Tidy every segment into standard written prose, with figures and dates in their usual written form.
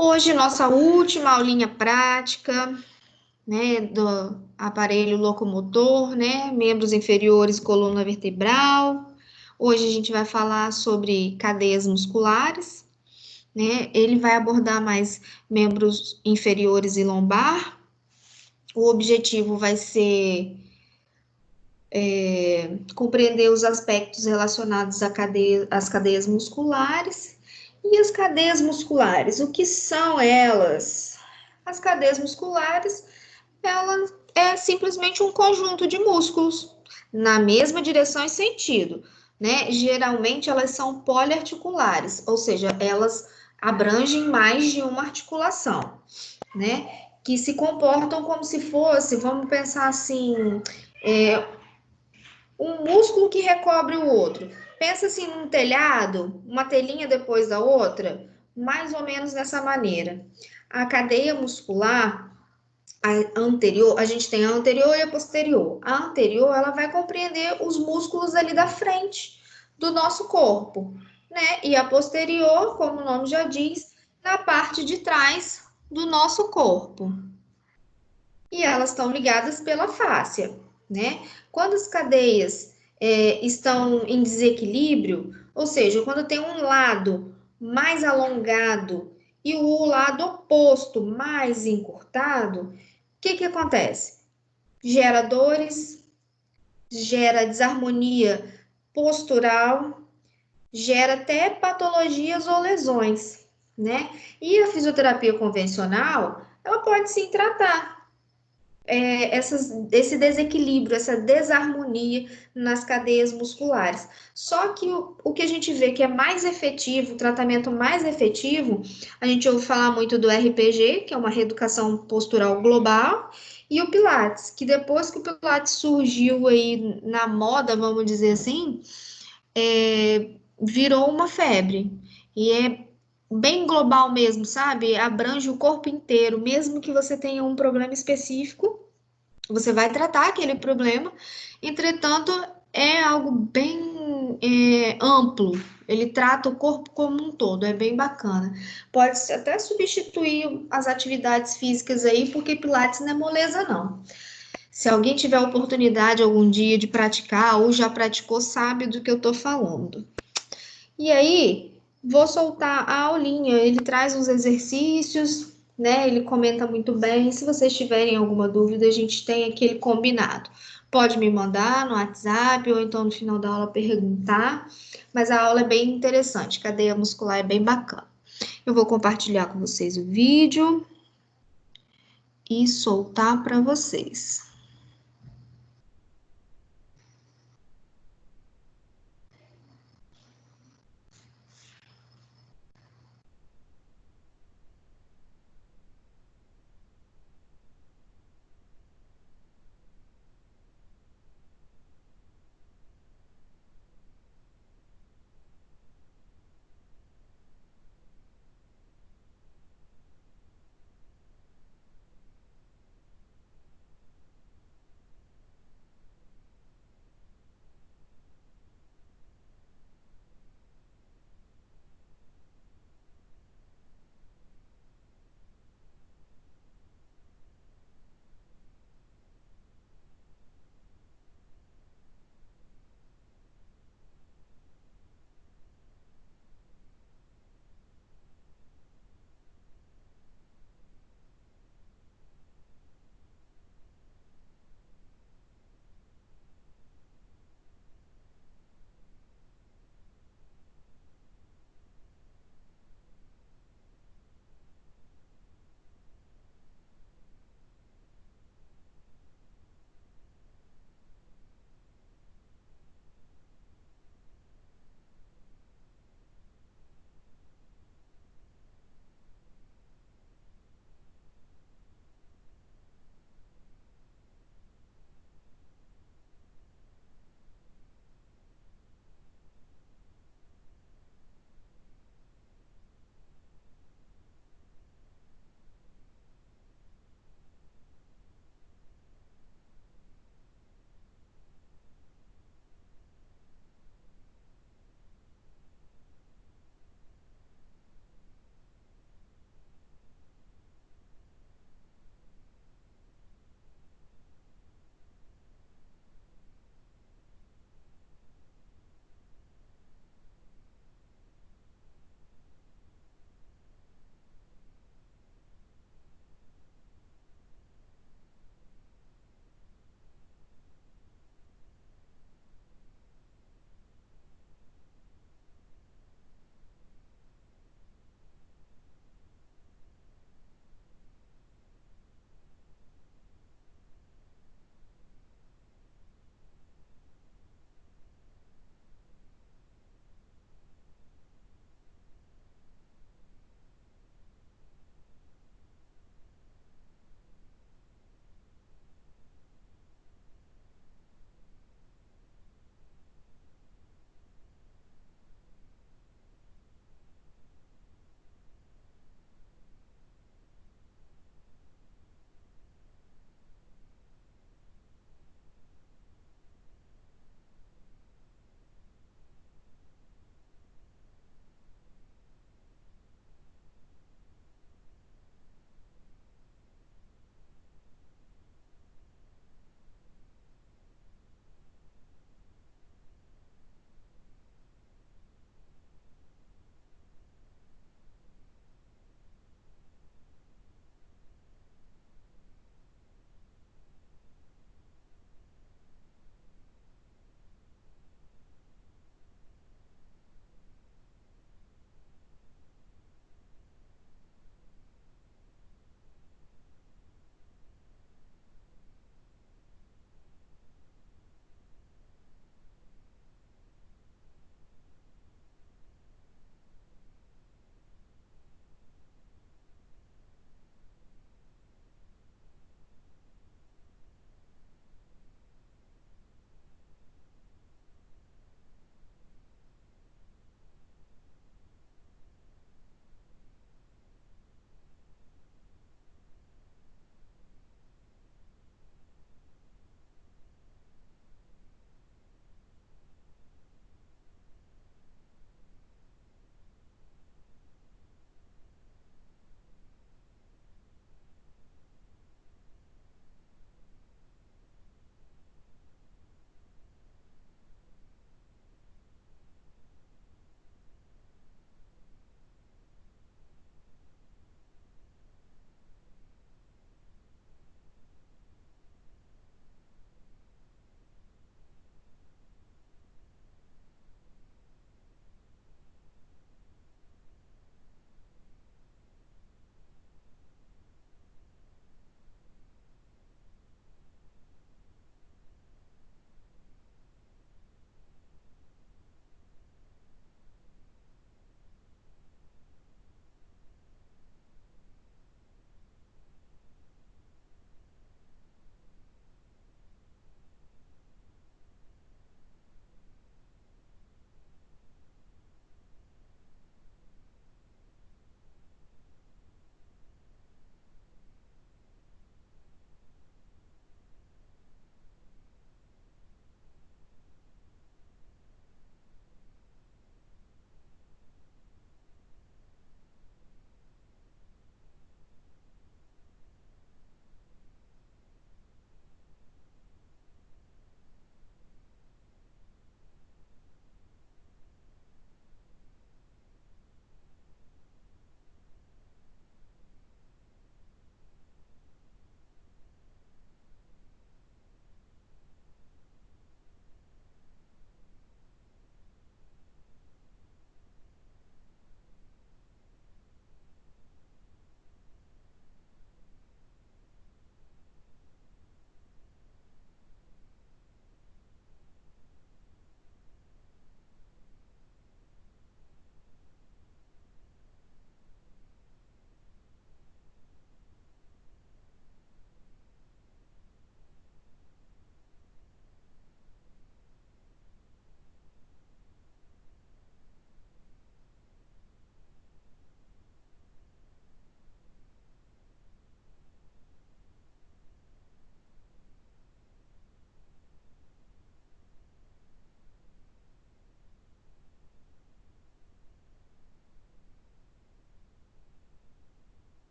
Hoje, nossa última aulinha prática, né, do aparelho locomotor, né, membros inferiores e coluna vertebral. Hoje a gente vai falar sobre cadeias musculares, né? Ele vai abordar mais membros inferiores e lombar. O objetivo vai ser compreender os aspectos relacionados às cadeias musculares. E as cadeias musculares, o que são elas? As cadeias musculares, ela é simplesmente um conjunto de músculos na mesma direção e sentido, né? Geralmente elas são poliarticulares, ou seja, elas abrangem mais de uma articulação, né? Que se comportam como se fosse, vamos pensar assim, é, um músculo que recobre o outro. Pensa assim num telhado, uma telinha depois da outra, mais ou menos dessa maneira. A cadeia muscular a anterior, a gente tem a anterior e a posterior. A anterior, ela vai compreender os músculos ali da frente do nosso corpo, né? E a posterior, como o nome já diz, na parte de trás do nosso corpo. E elas estão ligadas pela fáscia, né? Quando as cadeias estão em desequilíbrio, ou seja, quando tem um lado mais alongado e o lado oposto mais encurtado, o que acontece? Gera dores, gera desarmonia postural, gera até patologias ou lesões, né? E a fisioterapia convencional, ela pode sim tratar esse desequilíbrio, essa desarmonia nas cadeias musculares. Só que o que a gente vê que é mais efetivo, o tratamento mais efetivo, a gente ouve falar muito do RPG, que é uma reeducação postural global, e o Pilates, que depois que o Pilates surgiu aí na moda, vamos dizer assim, virou uma febre. E é bem global mesmo, sabe? Abrange o corpo inteiro, mesmo que você tenha um problema específico, você vai tratar aquele problema, entretanto, é algo bem amplo. Ele trata o corpo como um todo, é bem bacana. Pode até substituir as atividades físicas aí, porque Pilates não é moleza, não. Se alguém tiver a oportunidade algum dia de praticar ou já praticou, sabe do que eu tô falando. E aí, vou soltar a aulinha. Ele traz uns exercícios, né? Ele comenta muito bem. Se vocês tiverem alguma dúvida, a gente tem aquele combinado. Pode me mandar no WhatsApp ou então no final da aula perguntar. Mas a aula é bem interessante. Cadeia muscular é bem bacana. Eu vou compartilhar com vocês o vídeo e soltar para vocês.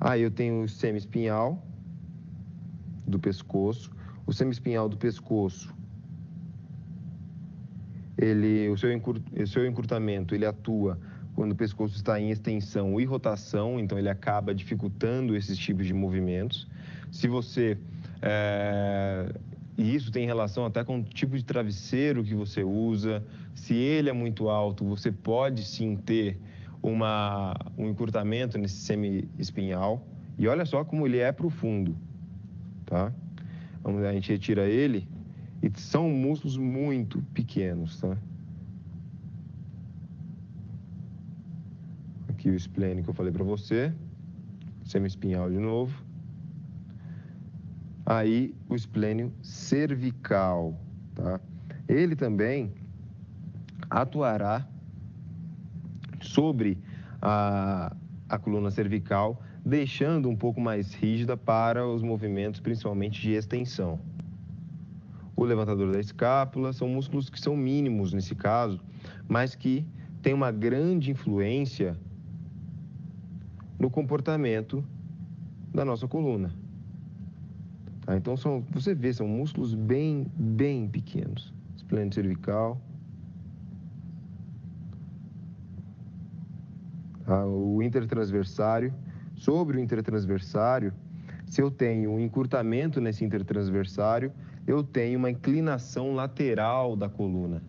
Aí eu tenho o semiespinhal do pescoço. O semiespinhal do pescoço, o seu encurtamento, ele atua quando o pescoço está em extensão e rotação, então ele acaba dificultando esses tipos de movimentos. Se você... E isso tem relação até com o tipo de travesseiro que você usa. Se ele é muito alto, você pode sim ter um encurtamento nesse semi-espinhal. E olha só como ele é profundo, tá? A gente retira ele e são músculos muito pequenos, tá? Aqui o esplênico que eu falei para você, semi-espinhal de novo. Aí o esplênio cervical, tá? Ele também atuará sobre a coluna cervical, deixando um pouco mais rígida para os movimentos, principalmente de extensão. O levantador da escápula são músculos que são mínimos nesse caso, mas que têm uma grande influência no comportamento da nossa coluna. Tá? Então, você vê, são músculos bem pequenos. Esplênio cervical. Tá? O intertransversário. Sobre o intertransversário, se eu tenho um encurtamento nesse intertransversário, eu tenho uma inclinação lateral da coluna.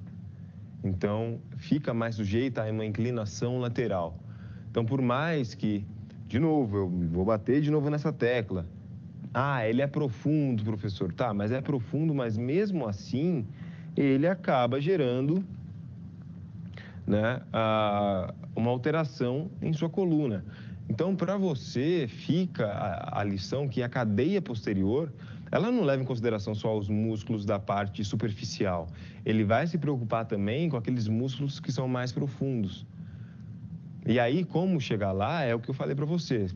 Então, fica mais sujeita a uma inclinação lateral. Então, por mais que, de novo, eu vou bater de novo nessa tecla. Ele é profundo, professor. Tá, mas é profundo, mas mesmo assim, ele acaba gerando, né, uma alteração em sua coluna. Então, para você, fica a lição que a cadeia posterior, ela não leva em consideração só os músculos da parte superficial. Ele vai se preocupar também com aqueles músculos que são mais profundos. E aí, como chegar lá, é o que eu falei para você.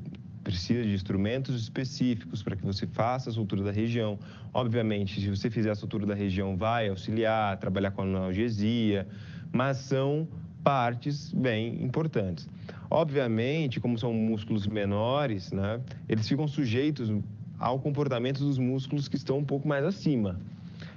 Precisa de instrumentos específicos para que você faça a sutura da região. Obviamente, se você fizer a sutura da região, vai auxiliar, trabalhar com analgesia, mas são partes bem importantes. Obviamente, como são músculos menores, né, eles ficam sujeitos ao comportamento dos músculos que estão um pouco mais acima.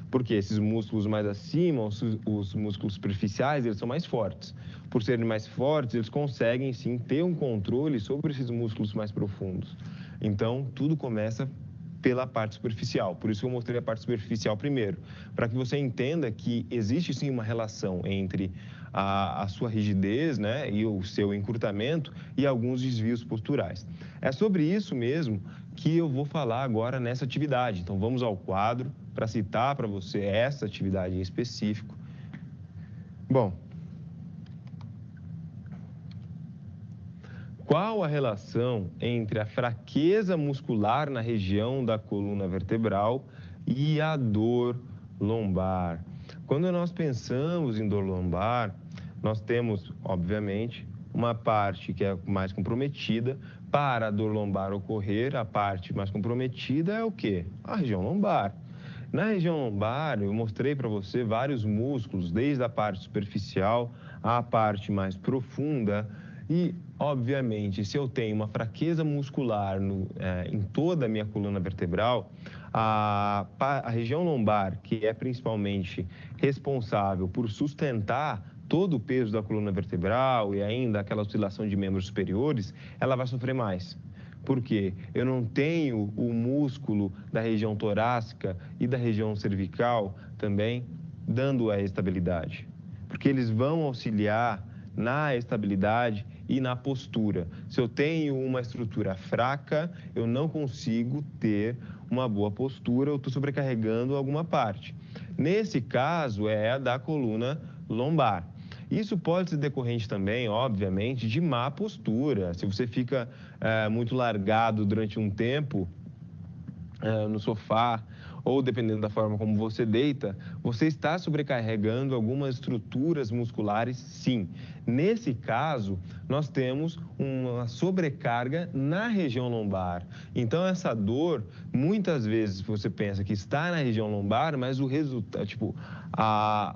Porque esses músculos mais acima, os músculos superficiais, eles são mais fortes. Por serem mais fortes, eles conseguem, sim, ter um controle sobre esses músculos mais profundos. Então, tudo começa pela parte superficial. Por isso que eu mostrei a parte superficial primeiro, para que você entenda que existe, sim, uma relação entre a sua rigidez, né, e o seu encurtamento e alguns desvios posturais. É sobre isso mesmo que eu vou falar agora nessa atividade. Então, vamos ao quadro para citar para você essa atividade em específico. Bom, qual a relação entre a fraqueza muscular na região da coluna vertebral e a dor lombar? Quando nós pensamos em dor lombar, nós temos, obviamente, uma parte que é mais comprometida. Para a dor lombar ocorrer, a parte mais comprometida é o quê? A região lombar. Na região lombar, eu mostrei para você vários músculos, desde a parte superficial à parte mais profunda. E, obviamente, se eu tenho uma fraqueza muscular em toda a minha coluna vertebral, a região lombar, que é principalmente responsável por sustentar todo o peso da coluna vertebral e ainda aquela oscilação de membros superiores, ela vai sofrer mais. Porque eu não tenho o músculo da região torácica e da região cervical também dando a estabilidade. Porque eles vão auxiliar na estabilidade e na postura. Se eu tenho uma estrutura fraca, eu não consigo ter uma boa postura, eu estou sobrecarregando alguma parte. Nesse caso, é a da coluna lombar. Isso pode ser decorrente também, obviamente, de má postura. Se você fica muito largado durante um tempo no sofá, ou dependendo da forma como você deita, você está sobrecarregando algumas estruturas musculares, sim. Nesse caso, nós temos uma sobrecarga na região lombar. Então, essa dor muitas vezes você pensa que está na região lombar, mas o resultado, tipo,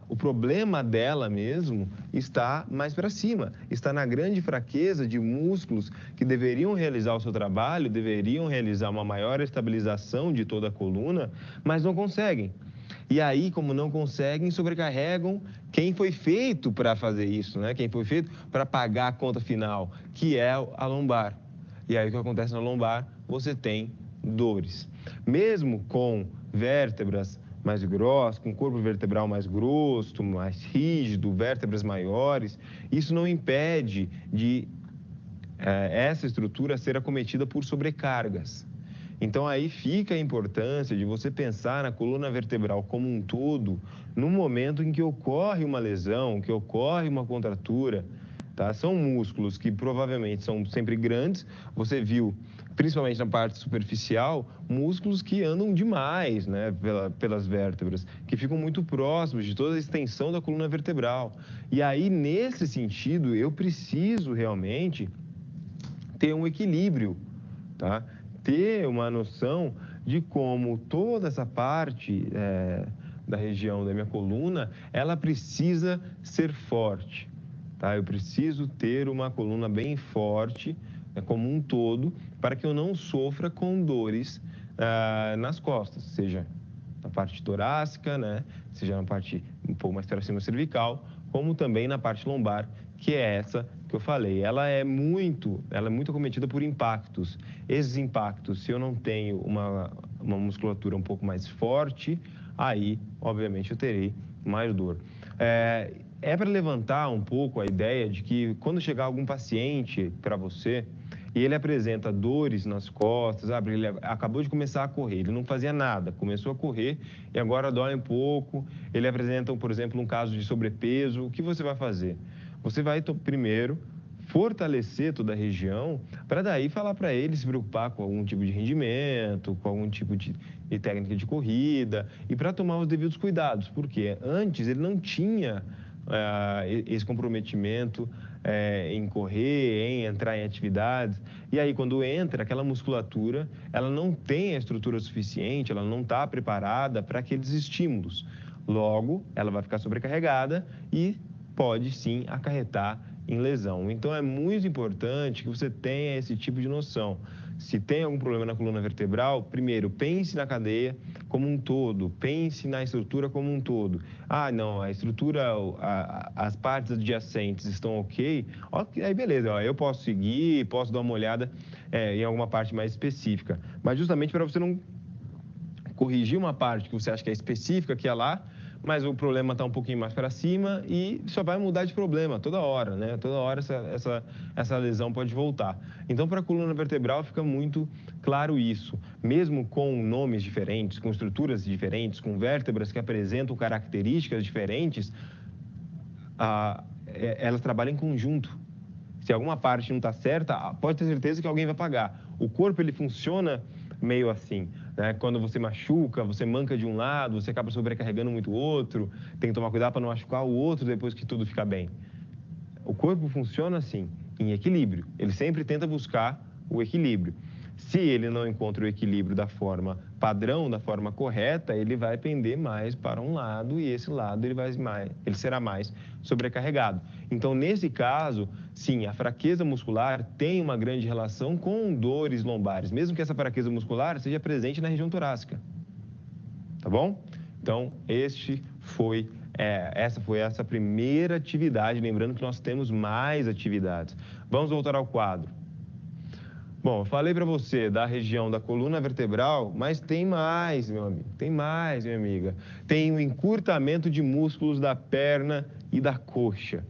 o problema dela mesmo está mais para cima, está na grande fraqueza de músculos que deveriam realizar o seu trabalho, deveriam realizar uma maior estabilização de toda a coluna, mas não conseguem. E aí, como não conseguem, sobrecarregam quem foi feito para fazer isso, né? Quem foi feito para pagar a conta final, que é a lombar. E aí, o que acontece na lombar? Você tem dores. Mesmo com vértebras mais grossas, com corpo vertebral mais grosso, mais rígido, vértebras maiores, isso não impede de essa estrutura ser acometida por sobrecargas. Então, aí fica a importância de você pensar na coluna vertebral como um todo, no momento em que ocorre uma lesão, que ocorre uma contratura, tá? São músculos que provavelmente são sempre grandes. Você viu, principalmente na parte superficial, músculos que andam demais, né, pelas vértebras, que ficam muito próximos de toda a extensão da coluna vertebral. E aí, nesse sentido, eu preciso realmente ter um equilíbrio, tá? Ter uma noção de como toda essa parte da região da minha coluna, ela precisa ser forte, tá? Eu preciso ter uma coluna bem forte, como um todo, para que eu não sofra com dores nas costas, seja na parte torácica, né? Seja na parte um pouco mais para cima cervical, como também na parte lombar, que é essa que eu falei. Ela é muito acometida por impactos. Esses impactos, se eu não tenho uma musculatura um pouco mais forte, aí, obviamente, eu terei mais dor. É para levantar um pouco a ideia de que quando chegar algum paciente para você e ele apresenta dores nas costas, ele acabou de começar a correr, ele não fazia nada, começou a correr e agora dói um pouco, ele apresenta, por exemplo, um caso de sobrepeso, o que você vai fazer? Você vai, primeiro, fortalecer toda a região, para daí falar para ele se preocupar com algum tipo de rendimento, com algum tipo de técnica de corrida, e para tomar os devidos cuidados, porque antes ele não tinha esse comprometimento em correr, em entrar em atividades. E aí, quando entra, aquela musculatura, ela não tem a estrutura suficiente, ela não está preparada para aqueles estímulos. Logo, ela vai ficar sobrecarregada e pode sim acarretar em lesão. Então, é muito importante que você tenha esse tipo de noção. Se tem algum problema na coluna vertebral, primeiro, pense na cadeia como um todo, pense na estrutura como um todo. Ah, não, a estrutura, as partes adjacentes estão ok, aí beleza, eu posso seguir, posso dar uma olhada em alguma parte mais específica. Mas justamente para você não corrigir uma parte que você acha que é específica, que é lá, mas o problema está um pouquinho mais para cima e só vai mudar de problema toda hora, né? Toda hora essa lesão pode voltar. Então, para a coluna vertebral fica muito claro isso. Mesmo com nomes diferentes, com estruturas diferentes, com vértebras que apresentam características diferentes, elas trabalham em conjunto. Se alguma parte não está certa, pode ter certeza que alguém vai pagar. O corpo, ele funciona meio assim, né? Quando você machuca, você manca de um lado, você acaba sobrecarregando muito o outro, tem que tomar cuidado para não machucar o outro depois que tudo fica bem. O corpo funciona assim, em equilíbrio. Ele sempre tenta buscar o equilíbrio. Se ele não encontra o equilíbrio da forma padrão, da forma correta, ele vai pender mais para um lado e esse lado ele será mais sobrecarregado. Então, nesse caso, sim, a fraqueza muscular tem uma grande relação com dores lombares, mesmo que essa fraqueza muscular seja presente na região torácica. Tá bom? Então, essa foi essa primeira atividade, lembrando que nós temos mais atividades. Vamos voltar ao quadro. Bom, eu falei para você da região da coluna vertebral, mas tem mais, meu amigo, tem mais, minha amiga. Tem o encurtamento de músculos da perna e da coxa.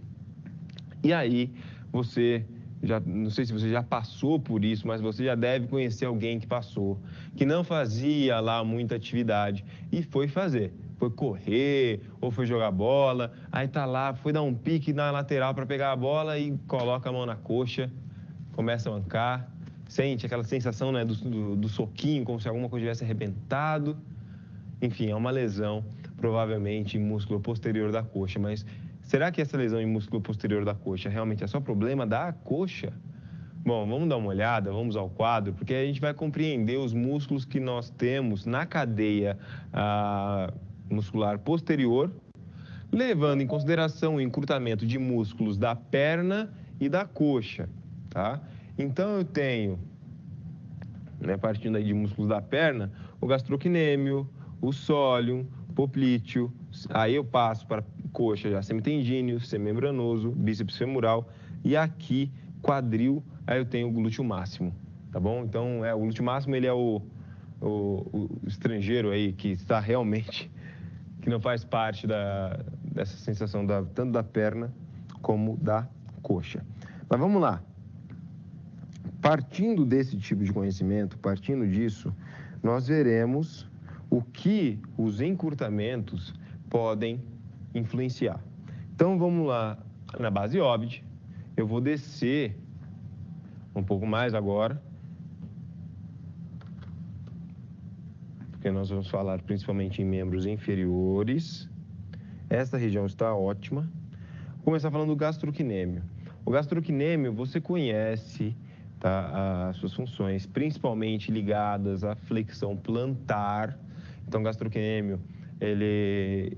E aí, não sei se você já passou por isso, mas você já deve conhecer alguém que passou, que não fazia lá muita atividade e foi fazer. Foi correr ou foi jogar bola, aí tá lá, foi dar um pique na lateral para pegar a bola e coloca a mão na coxa, começa a mancar, sente aquela sensação, né, do soquinho, como se alguma coisa tivesse arrebentado. Enfim, é uma lesão, provavelmente em músculo posterior da coxa, mas será que essa lesão em músculo posterior da coxa realmente é só problema da coxa? Bom, vamos dar uma olhada, vamos ao quadro, porque a gente vai compreender os músculos que nós temos na cadeia muscular posterior, levando em consideração o encurtamento de músculos da perna e da coxa, tá? Então, eu tenho, né, partindo aí de músculos da perna, o gastrocnêmio, o sóleum, poplíteo, aí eu passo para coxa já semitendíneo, semembranoso, bíceps femoral e aqui quadril, aí eu tenho o glúteo máximo, tá bom? Então, o glúteo máximo, ele é o estrangeiro aí que está realmente, que não faz parte dessa sensação tanto da perna como da coxa. Mas vamos lá. Partindo desse tipo de conhecimento, partindo disso, nós veremos o que os encurtamentos podem influenciar. Então, vamos lá na base óbvia. Eu vou descer um pouco mais agora, porque nós vamos falar principalmente em membros inferiores. Esta região está ótima. Vou começar falando do gastrocnêmio. O gastrocnêmio, você conhece, tá, as suas funções, principalmente ligadas à flexão plantar. Então, o gastrocnêmio, ele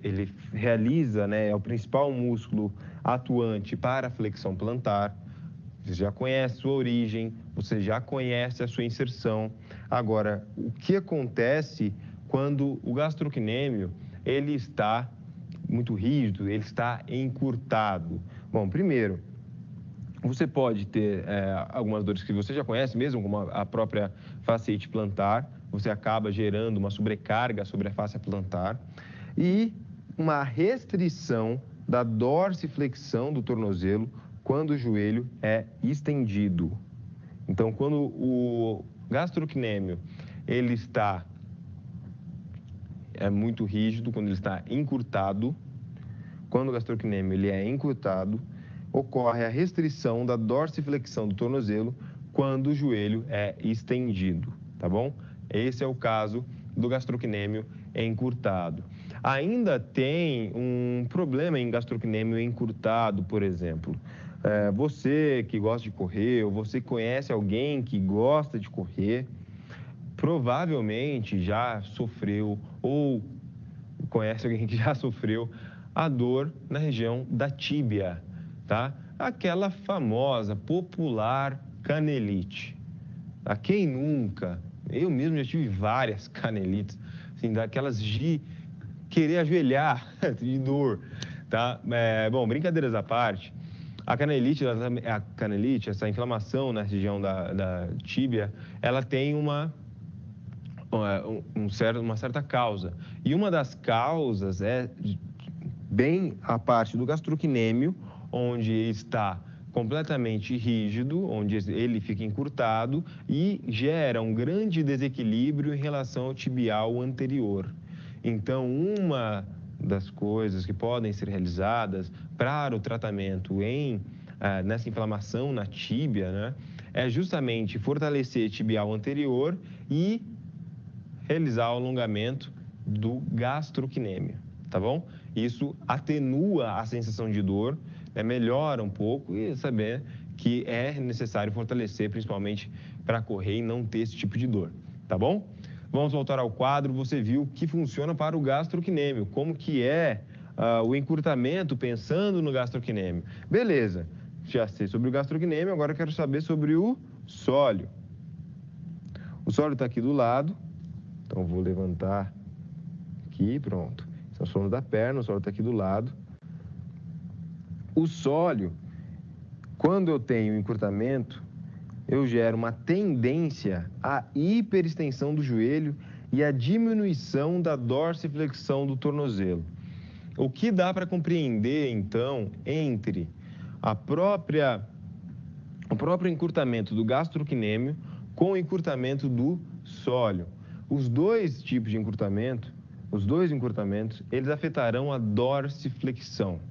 realiza, né, é o principal músculo atuante para a flexão plantar. Você já conhece sua origem, você já conhece a sua inserção. Agora, o que acontece quando o gastrocnêmio, ele está muito rígido, ele está encurtado? Bom, primeiro, você pode ter algumas dores que você já conhece mesmo, como a própria fasciite plantar. Você acaba gerando uma sobrecarga sobre a face plantar e uma restrição da dorsiflexão do tornozelo quando o joelho é estendido. Então, quando o gastrocnêmio ele está muito rígido, quando ele está encurtado, quando o gastrocnêmio ele é encurtado, ocorre a restrição da dorsiflexão do tornozelo quando o joelho é estendido, tá bom? Esse é o caso do gastrocnêmio encurtado. Ainda tem um problema em gastrocnêmio encurtado, por exemplo. Você que gosta de correr, ou você conhece alguém que gosta de correr, provavelmente já sofreu ou conhece alguém que já sofreu a dor na região da tíbia, tá? Aquela famosa, popular canelite. A quem nunca? Eu mesmo já tive várias canelites, assim, daquelas de querer ajoelhar, de dor, tá? Bom, brincadeiras à parte, a canelite, essa inflamação na região da tíbia, ela tem uma certa causa. E uma das causas é bem a parte do gastrocnêmio, onde está completamente rígido, onde ele fica encurtado e gera um grande desequilíbrio em relação ao tibial anterior. Então, uma das coisas que podem ser realizadas para o tratamento nessa inflamação na tíbia, né, é justamente fortalecer tibial anterior e realizar o alongamento do gastrocnêmio, tá bom? Isso atenua a sensação de dor, melhora um pouco e saber que é necessário fortalecer, principalmente para correr e não ter esse tipo de dor, tá bom? Vamos voltar ao quadro. Você viu que funciona para o gastrocnêmio, como que é o encurtamento pensando no gastrocnêmio. Beleza, já sei sobre o gastrocnêmio, agora quero saber sobre o sóleo. O sóleo está aqui do lado, então vou levantar aqui, pronto. Esse é o sólio da perna, o sólio está aqui do lado. O sólio, quando eu tenho encurtamento, eu gero uma tendência à hiperextensão do joelho e à diminuição da dorsiflexão do tornozelo. O que dá para compreender, então, entre o próprio encurtamento do gastrocnêmio com o encurtamento do sólio? Os dois tipos de encurtamento, os dois encurtamentos, eles afetarão a dorsiflexão.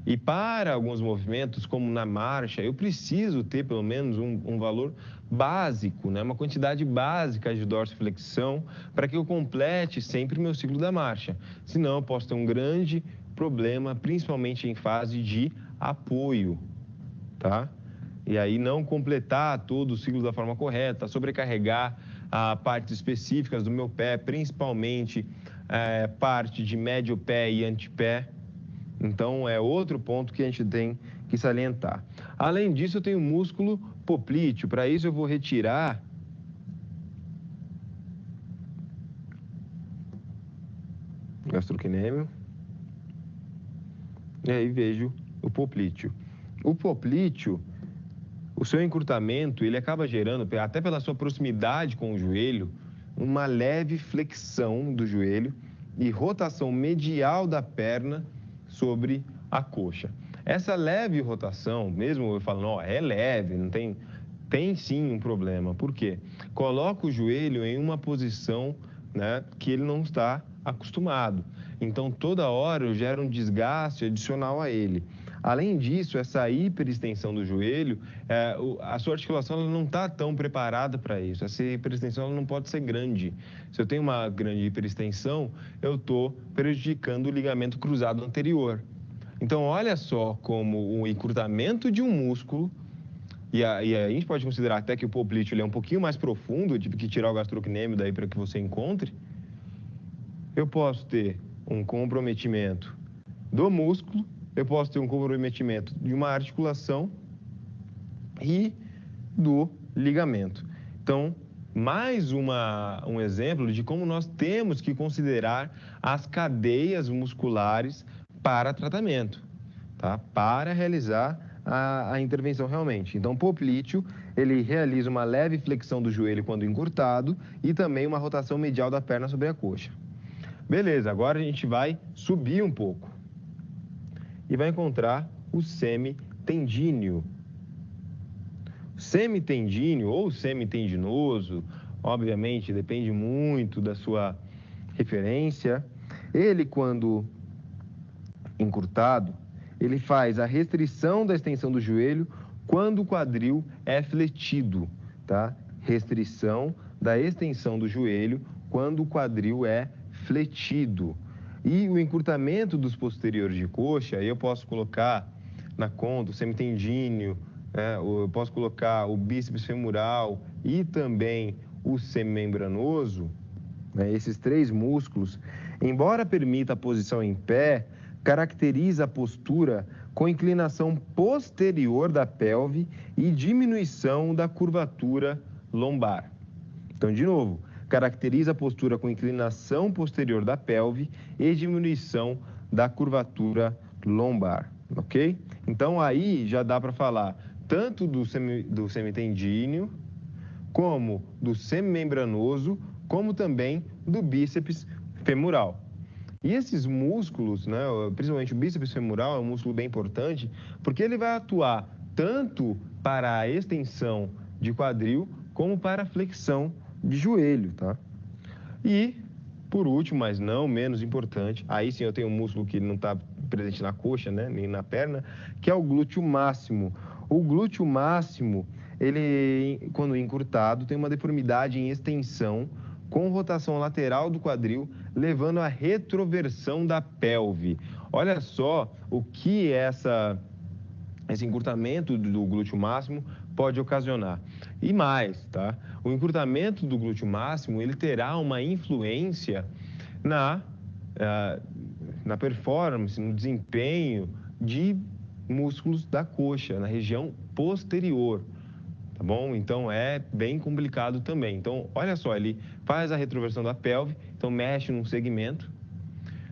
E para alguns movimentos, como na marcha, eu preciso ter pelo menos um valor básico, né? Uma quantidade básica de dorsiflexão para que eu complete sempre meu ciclo da marcha. Senão, eu posso ter um grande problema, principalmente em fase de apoio, tá? E aí não completar todo o ciclo da forma correta, sobrecarregar partes específicas do meu pé, principalmente parte de médio pé e antepé. Então, é outro ponto que a gente tem que salientar. Além disso, eu tenho músculo poplíteo. Para isso, eu vou retirar gastrocnêmio e aí vejo o poplíteo. O poplíteo, o seu encurtamento, ele acaba gerando, até pela sua proximidade com o joelho, uma leve flexão do joelho e rotação medial da perna sobre a coxa. Essa leve rotação, mesmo eu falando, é leve, não tem sim um problema. Por quê? Coloca o joelho em uma posição, né, que ele não está acostumado. Então, toda hora eu gero um desgaste adicional a ele. Além disso, essa hiperextensão do joelho, a sua articulação ela não está tão preparada para isso. Essa hiperextensão ela não pode ser grande. Se eu tenho uma grande hiperextensão, eu estou prejudicando o ligamento cruzado anterior. Então, olha só como o encurtamento de um músculo, e a gente pode considerar até que o poplíteo ele é um pouquinho mais profundo, eu tive que tirar o gastrocnêmio daí para que você encontre. Eu posso ter um comprometimento do músculo, eu posso ter um comprometimento de uma articulação e do ligamento. Então, mais um exemplo de como nós temos que considerar as cadeias musculares para tratamento, tá? Para realizar a intervenção realmente. Então, o poplíteo, ele realiza uma leve flexão do joelho quando encurtado e também uma rotação medial da perna sobre a coxa. Beleza, agora a gente vai subir um pouco e vai encontrar o semitendíneo. Semitendíneo ou semitendinoso, obviamente, depende muito da sua referência. Ele, quando encurtado, ele faz a restrição da extensão do joelho quando o quadril é fletido, tá? Restrição da extensão do joelho quando o quadril é fletido. E o encurtamento dos posteriores de coxa, eu posso colocar na conta o semitendíneo, eu posso colocar o bíceps femoral e também o semimembranoso, né? Esses três músculos, embora permita a posição em pé, caracteriza a postura com inclinação posterior da pelve e diminuição da curvatura lombar. Então, de novo, caracteriza a postura com inclinação posterior da pelve e diminuição da curvatura lombar, ok? Então, aí já dá para falar tanto do semitendíneo, como do semimembranoso, como também do bíceps femoral. E esses músculos, né, principalmente o bíceps femoral, é um músculo bem importante, porque ele vai atuar tanto para a extensão de quadril, como para a flexão de joelho, tá? E, por último, mas não menos importante, aí sim eu tenho um músculo que não está presente na coxa, né, nem na perna, que é o glúteo máximo. O glúteo máximo, ele, quando encurtado, tem uma deformidade em extensão, com rotação lateral do quadril, levando à retroversão da pelve. Olha só o que esse encurtamento do glúteo máximo pode ocasionar. E mais, tá? O encurtamento do glúteo máximo, ele terá uma influência na performance, no desempenho de músculos da coxa, na região posterior. Tá bom? Então, é bem complicado também. Então, olha só, ele faz a retroversão da pelve, então mexe num segmento,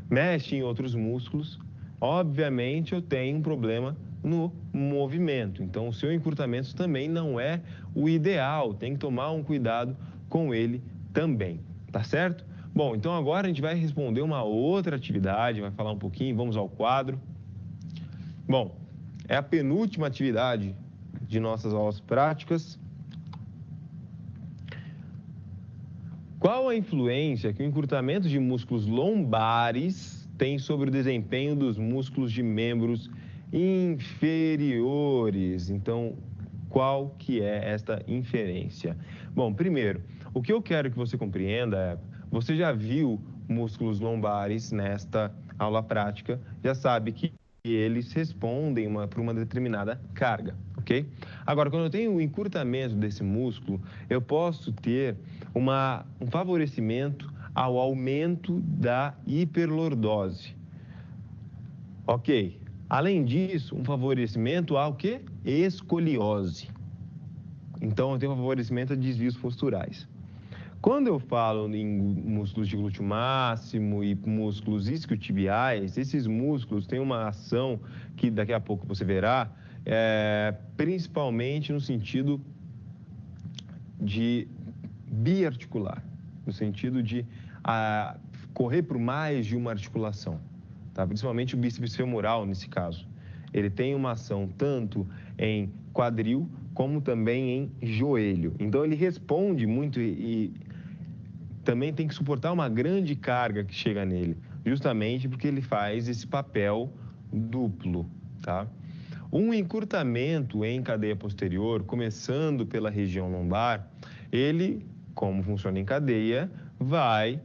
mexe em outros músculos. Obviamente, eu tenho um problema no movimento. Então, o seu encurtamento também não é o ideal. Tem que tomar um cuidado com ele também, tá certo? Bom, então agora a gente vai responder uma outra atividade, vai falar um pouquinho, vamos ao quadro. Bom, é a penúltima atividade de nossas aulas práticas. Qual a influência que o encurtamento de músculos lombares tem sobre o desempenho dos músculos de membros inferiores? Então, qual que é esta inferência? Bom, primeiro, o que eu quero que você compreenda é, você já viu músculos lombares nesta aula prática, já sabe que eles respondem por uma determinada carga, ok? Agora, quando eu tenho o encurtamento desse músculo, eu posso ter um favorecimento ao aumento da hiperlordose, ok? Além disso, um favorecimento ao quê? Escoliose. Então, eu tenho um favorecimento a desvios posturais. Quando eu falo em músculos de glúteo máximo e músculos isquiotibiais, esses músculos têm uma ação que daqui a pouco você verá, principalmente no sentido de biarticular, no sentido de correr por mais de uma articulação, tá? Principalmente o bíceps femoral nesse caso. Ele tem uma ação tanto em quadril como também em joelho. Então ele responde muito e também tem que suportar uma grande carga que chega nele, justamente porque ele faz esse papel duplo, tá? Um encurtamento em cadeia posterior, começando pela região lombar, ele, como funciona em cadeia, vai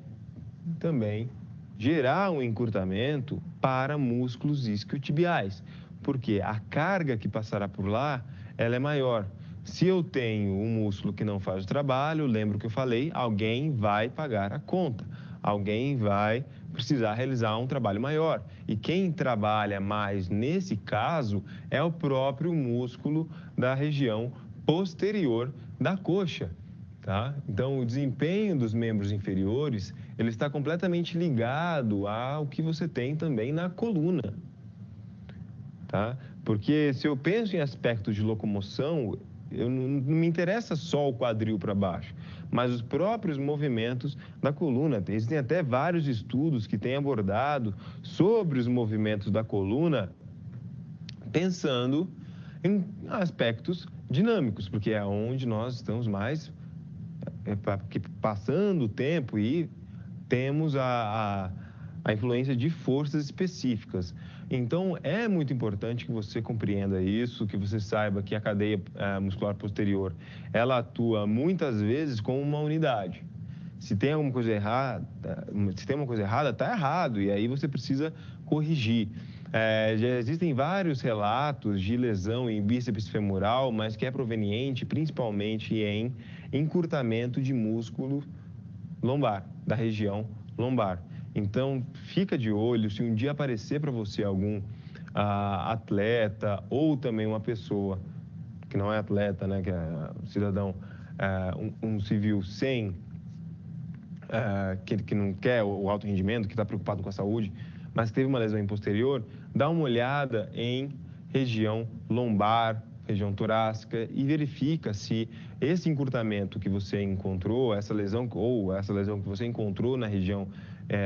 também gerar um encurtamento para músculos isquiotibiais, porque a carga que passará por lá, ela é maior. Se eu tenho um músculo que não faz o trabalho, lembro que eu falei, alguém vai pagar a conta, alguém vai precisar realizar um trabalho maior. E quem trabalha mais nesse caso é o próprio músculo da região posterior da coxa, tá? Então, o desempenho dos membros inferiores, ele está completamente ligado ao que você tem também na coluna, tá? Porque se eu penso em aspectos de locomoção, não me interessa só o quadril para baixo, mas os próprios movimentos da coluna. Existem até vários estudos que têm abordado sobre os movimentos da coluna, pensando em aspectos dinâmicos, porque é onde nós estamos mais passando o tempo e temos a influência de forças específicas. Então, é muito importante que você compreenda isso, que você saiba que a cadeia muscular posterior, ela atua muitas vezes como uma unidade. Se tem alguma coisa errada, está errado, e aí você precisa corrigir. Já existem vários relatos de lesão em bíceps femoral, mas que é proveniente principalmente em encurtamento de músculo lombar, da região lombar. Então, fica de olho, se um dia aparecer para você algum atleta ou também uma pessoa que não é atleta, né, que é um cidadão, um civil sem, que não quer o alto rendimento, que está preocupado com a saúde, mas teve uma lesão em posterior, dá uma olhada em região lombar, região torácica e verifica se esse encurtamento que você encontrou, essa lesão que você encontrou na região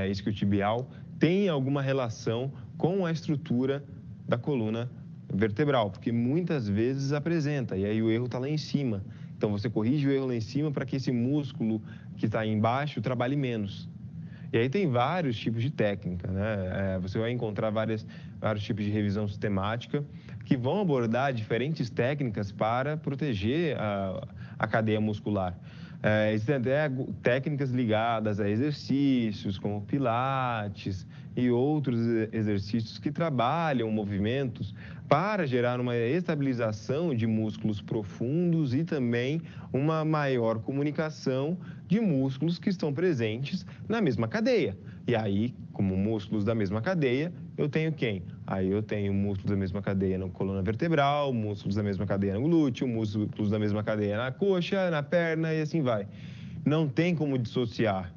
isquiotibial tem alguma relação com a estrutura da coluna vertebral, porque muitas vezes apresenta, e aí o erro está lá em cima. Então, você corrige o erro lá em cima para que esse músculo que está embaixo trabalhe menos. E aí tem vários tipos de técnica, né? Você vai encontrar vários tipos de revisão sistemática que vão abordar diferentes técnicas para proteger a cadeia muscular. Existem até técnicas ligadas a exercícios como pilates e outros exercícios que trabalham movimentos para gerar uma estabilização de músculos profundos e também uma maior comunicação de músculos que estão presentes na mesma cadeia. E aí, como músculos da mesma cadeia, eu tenho quem? Aí eu tenho músculos da mesma cadeia na coluna vertebral, músculos da mesma cadeia no glúteo, músculos da mesma cadeia na coxa, na perna e assim vai. Não tem como dissociar,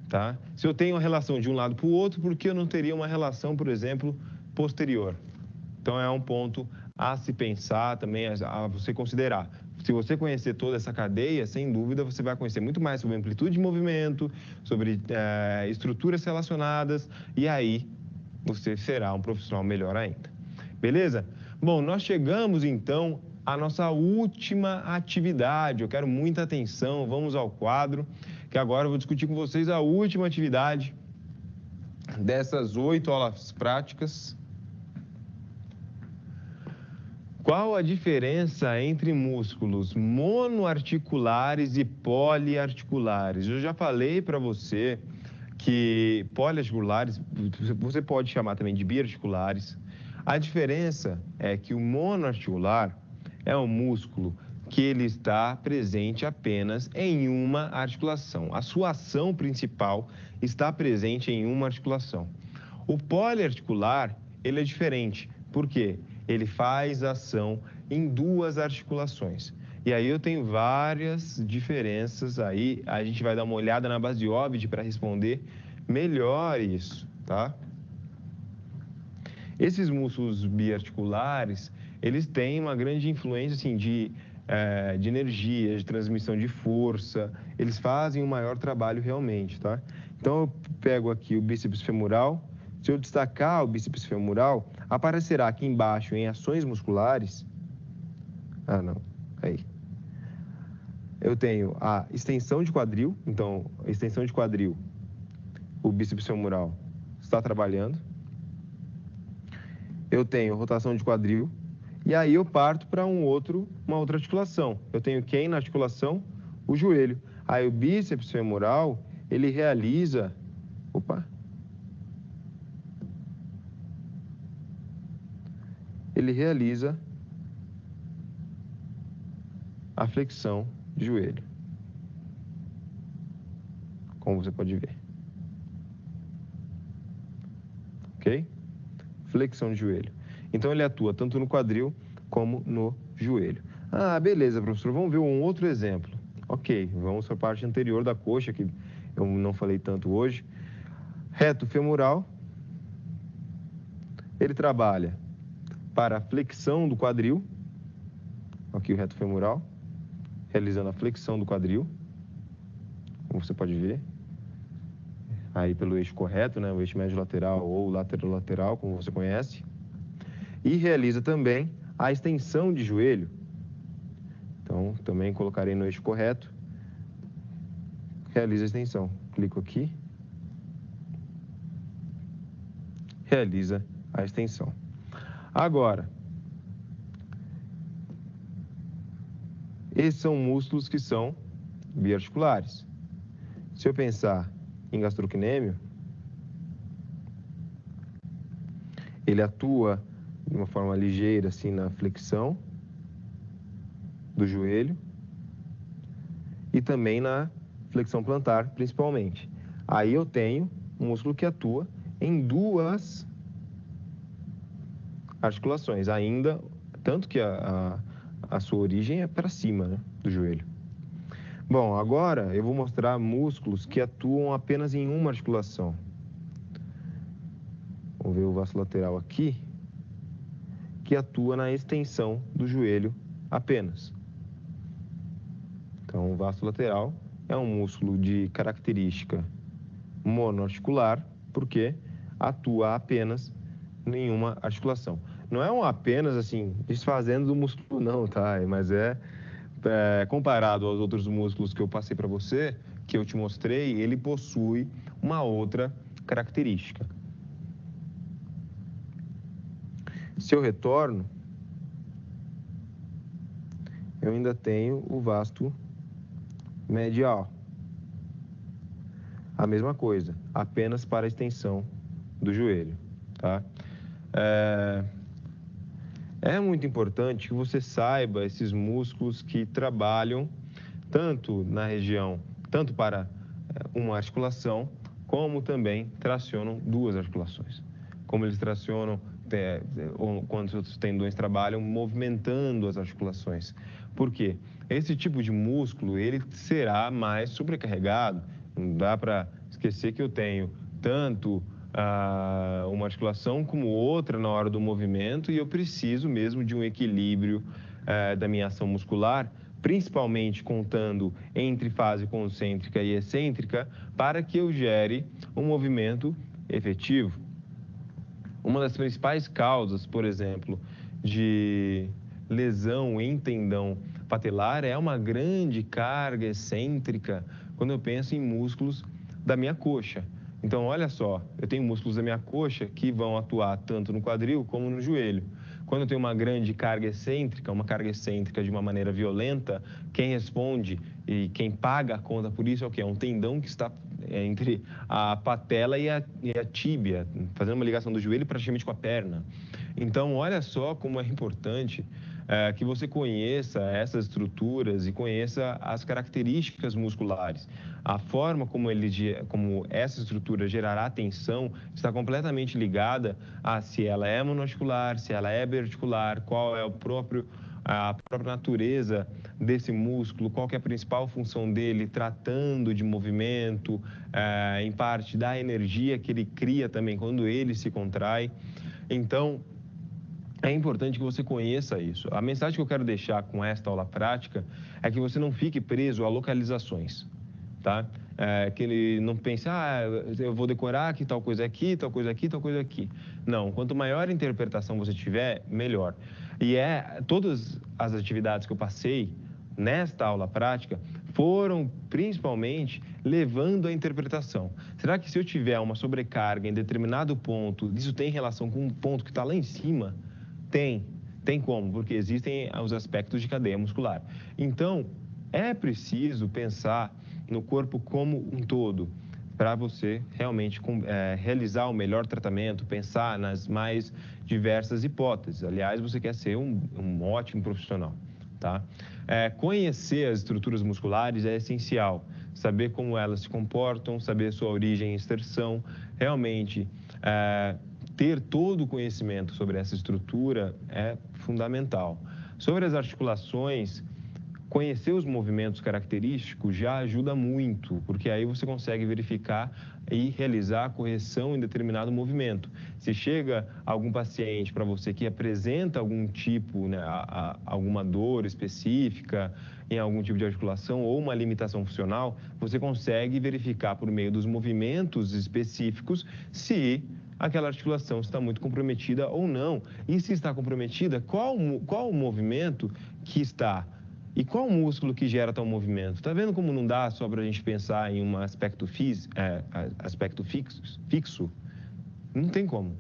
tá? Se eu tenho uma relação de um lado para o outro, por que eu não teria uma relação, por exemplo, posterior? Então, é um ponto a se pensar também, a você considerar. Se você conhecer toda essa cadeia, sem dúvida, você vai conhecer muito mais sobre amplitude de movimento, sobre estruturas relacionadas, e aí você será um profissional melhor ainda. Beleza? Bom, nós chegamos, então, à nossa última atividade. Eu quero muita atenção, vamos ao quadro, que agora eu vou discutir com vocês a última atividade dessas 8 aulas práticas. Qual a diferença entre músculos monoarticulares e poliarticulares? Eu já falei para você que poliarticulares, você pode chamar também de biarticulares. A diferença é que o monoarticular é um músculo que ele está presente apenas em uma articulação. A sua ação principal está presente em uma articulação. O poliarticular, ele é diferente. Por quê? Ele faz ação em duas articulações. E aí eu tenho várias diferenças aí. A gente vai dar uma olhada na base de Ovid para responder melhor isso, tá? Esses músculos biarticulares, eles têm uma grande influência, assim, de energia, de transmissão de força. Eles fazem um maior trabalho realmente, tá? Então, eu pego aqui o bíceps femoral. Se eu destacar o bíceps femoral, aparecerá aqui embaixo em ações musculares. Ah, não. Aí. Eu tenho a extensão de quadril. Então, a extensão de quadril, o bíceps femoral está trabalhando. Eu tenho rotação de quadril. E aí eu parto para uma outra articulação. Eu tenho quem na articulação? O joelho. Aí o bíceps femoral, ele realiza... Opa! Ele realiza a flexão de joelho. Como você pode ver. Ok? Flexão de joelho. Então, ele atua tanto no quadril como no joelho. Ah, beleza, professor. Vamos ver um outro exemplo. Ok, vamos para a parte anterior da coxa, que eu não falei tanto hoje. Reto femoral. Ele trabalha para a flexão do quadril. Aqui o reto femoral, realizando a flexão do quadril. Como você pode ver. Aí pelo eixo correto, né? O eixo médio lateral ou lateral-lateral, como você conhece. E realiza também a extensão de joelho. Então, também colocarei no eixo correto. Realiza a extensão. Clico aqui. Realiza a extensão. Agora, esses são músculos que são biarticulares. Se eu pensar em gastrocnêmio, ele atua de uma forma ligeira, assim, na flexão do joelho e também na flexão plantar, principalmente. Aí eu tenho um músculo que atua em duas articulações, ainda, tanto que a sua origem é para cima, né, do joelho. Bom, agora eu vou mostrar músculos que atuam apenas em uma articulação. Vamos ver o vasto lateral aqui, que atua na extensão do joelho apenas. Então, o vasto lateral é um músculo de característica monoarticular, porque atua apenas em uma articulação. Não é um apenas, assim, desfazendo do músculo não, tá? Mas comparado aos outros músculos que eu passei para você, que eu te mostrei, ele possui uma outra característica. Se eu retorno, eu ainda tenho o vasto medial. A mesma coisa, apenas para a extensão do joelho, tá? É muito importante que você saiba esses músculos que trabalham tanto na região, tanto para uma articulação, como também tracionam duas articulações. Como eles tracionam quando os tendões trabalham movimentando as articulações. Por quê? Esse tipo de músculo, ele será mais sobrecarregado. Não dá para esquecer que eu tenho tanto uma articulação como outra na hora do movimento e eu preciso mesmo de um equilíbrio da minha ação muscular, principalmente contando entre fase concêntrica e excêntrica, para que eu gere um movimento efetivo. Uma das principais causas, por exemplo, de lesão em tendão patelar é uma grande carga excêntrica quando eu penso em músculos da minha coxa. Então, olha só, eu tenho músculos da minha coxa que vão atuar tanto no quadril como no joelho. Quando eu tenho uma grande carga excêntrica de uma maneira violenta, quem responde e quem paga a conta por isso é o quê? É um tendão que está entre a patela e a tíbia, fazendo uma ligação do joelho praticamente com a perna. Então, olha só como é importante que você conheça essas estruturas e conheça as características musculares. A forma como essa estrutura gerará tensão está completamente ligada a se ela é monoarticular, se ela é biarticular, qual é a própria natureza desse músculo, qual que é a principal função dele, tratando de movimento, em parte da energia que ele cria também quando ele se contrai. Então, é importante que você conheça isso. A mensagem que eu quero deixar com esta aula prática é que você não fique preso a localizações, tá? Que ele não pense, eu vou decorar que tal coisa aqui, tal coisa aqui, tal coisa aqui. Não, quanto maior interpretação você tiver, melhor. E todas as atividades que eu passei nesta aula prática foram principalmente levando à interpretação. Será que se eu tiver uma sobrecarga em determinado ponto, isso tem relação com um ponto que está lá em cima? Tem como, porque existem os aspectos de cadeia muscular. Então, é preciso pensar no corpo como um todo, para você realmente realizar o melhor tratamento, pensar nas mais diversas hipóteses. Aliás, você quer ser um ótimo profissional, tá? Conhecer as estruturas musculares é essencial. Saber como elas se comportam, saber sua origem e extensão, realmente ter todo o conhecimento sobre essa estrutura é fundamental. Sobre as articulações, conhecer os movimentos característicos já ajuda muito, porque aí você consegue verificar e realizar a correção em determinado movimento. Se chega algum paciente para você que apresenta algum tipo, né, alguma dor específica em algum tipo de articulação ou uma limitação funcional, você consegue verificar por meio dos movimentos específicos se aquela articulação está muito comprometida ou não. E se está comprometida, qual o movimento que está? E qual o músculo que gera tal movimento? Está vendo como não dá só para a gente pensar em um aspecto fixo? Não tem como.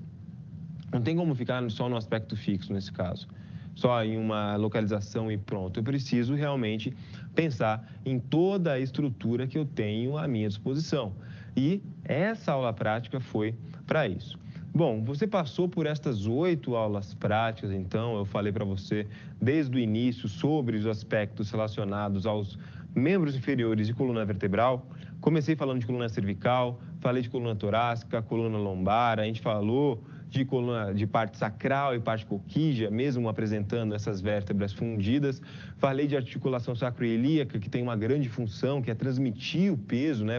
Não tem como ficar só no aspecto fixo nesse caso. Só em uma localização e pronto. Eu preciso realmente pensar em toda a estrutura que eu tenho à minha disposição. E essa aula prática foi para isso. Bom, você passou por estas 8 aulas práticas, então, eu falei para você desde o início sobre os aspectos relacionados aos membros inferiores e coluna vertebral. Comecei falando de coluna cervical, falei de coluna torácica, coluna lombar, a gente falou de coluna de parte sacral e parte coquígea, mesmo apresentando essas vértebras fundidas. Falei de articulação sacroiliaca, que tem uma grande função, que é transmitir o peso, né,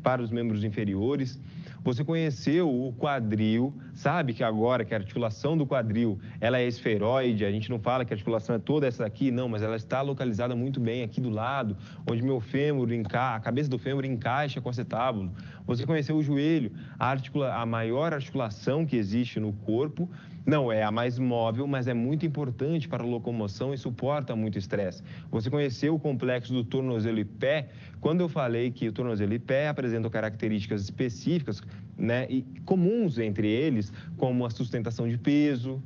para os membros inferiores. Você conheceu o quadril, sabe que agora que a articulação do quadril ela é esferoide, a gente não fala que a articulação é toda essa aqui, não, mas ela está localizada muito bem aqui do lado, onde meu fêmur a cabeça do fêmur encaixa com o acetábulo. Você conheceu o joelho, a maior articulação que existe no corpo, não é a mais móvel, mas é muito importante para a locomoção e suporta muito estresse. Você conheceu o complexo do tornozelo e pé, quando eu falei que o tornozelo e pé apresentam características específicas, né, e comuns entre eles, como a sustentação de peso,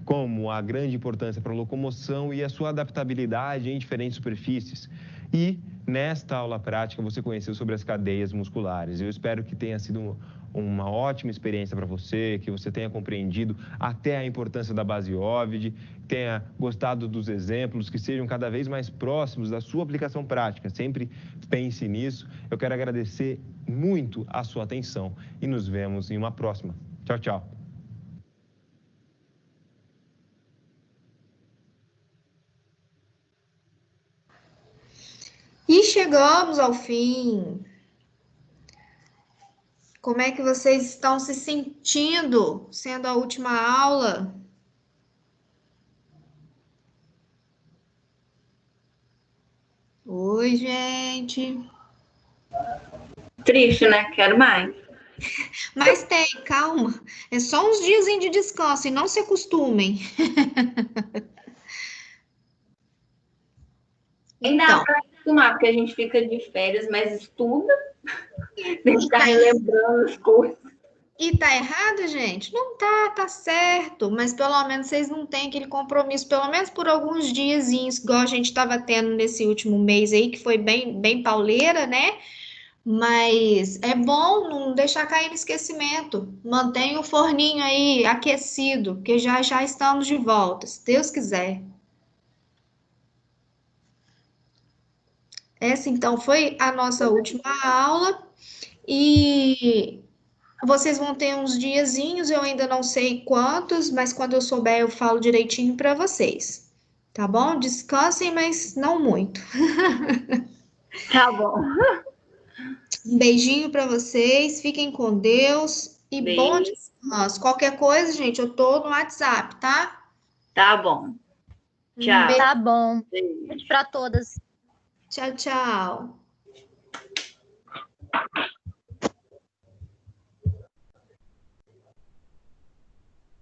como a grande importância para a locomoção e a sua adaptabilidade em diferentes superfícies. E nesta aula prática você conheceu sobre as cadeias musculares. Eu espero que tenha sido uma ótima experiência para você, que você tenha compreendido até a importância da base Ovid, tenha gostado dos exemplos, que sejam cada vez mais próximos da sua aplicação prática. Sempre pense nisso. Eu quero agradecer muito a sua atenção e nos vemos em uma próxima. Tchau, tchau. E chegamos ao fim. Como é que vocês estão se sentindo sendo a última aula? Oi, gente. Triste, né? Quero mais. Mas tem, calma. É só uns dias de descanso e não se acostumem. Nem dá Então, para acostumar, porque a gente fica de férias, mas estuda, tem que ficar relembrando as coisas. e tá errado, gente? Não tá, tá certo. Mas pelo menos vocês não têm aquele compromisso, pelo menos por alguns diazinhos, igual a gente estava tendo nesse último mês aí, que foi bem pauleira, né? Mas é bom não deixar cair no esquecimento. Mantenha o forninho aí aquecido, que já estamos de volta, se Deus quiser. Essa, então, foi a nossa última aula. E vocês vão ter uns diazinhos, eu ainda não sei quantos, mas quando eu souber, eu falo direitinho para vocês. Tá bom? Descansem, mas não muito. Tá bom. Um beijinho para vocês, fiquem com Deus e bom Beijo. descanso. Qualquer coisa, gente, eu tô no WhatsApp, tá? Tá bom. Um Tchau. Tá bom. Beijo. Beijo para todas. Tchau, tchau.